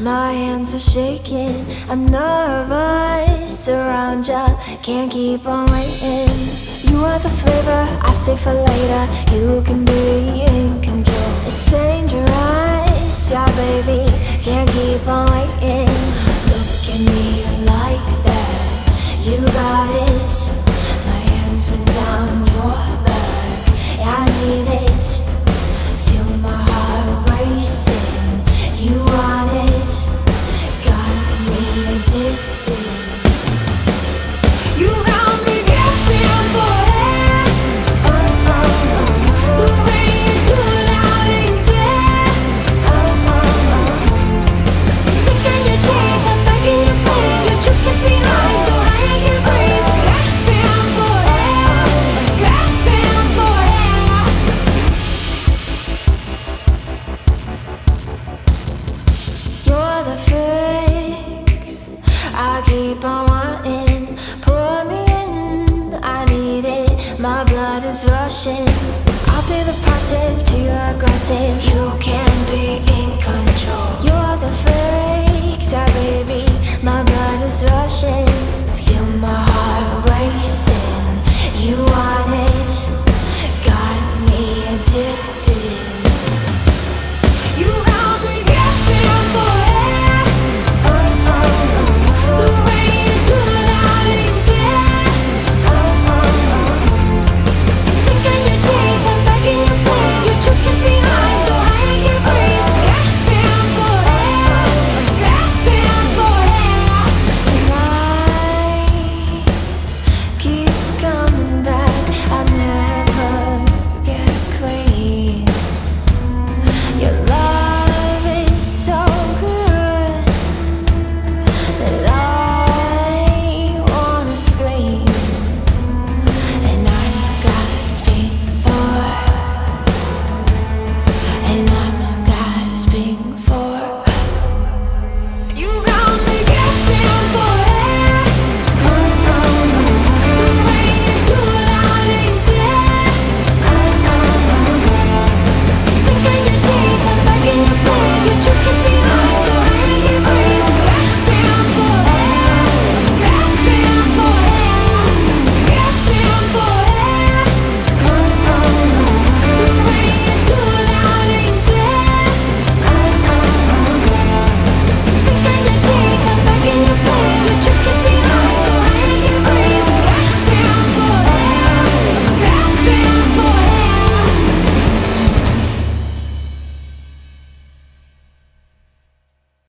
My hands are shaking, I'm nervous around ya, can't keep on waiting. You want the flavor, I say for later. You can be in control. It's dangerous, yeah baby, can't keep on waiting. Look at me like that, you got it. My hands went down your back, yeah, I need it. Feel my heart racing, you want it. Got me addicted. You got me gasping for air. The way you do it out ain't fair. Sick in your teeth, I'm back in your plate. Your truth gets me high, so high I can breathe. Gasping for air, gasping for air. You're the fix I keep on wanting. Pour me in, I need it. My blood is rushing. I'll be the passive to your aggressive. You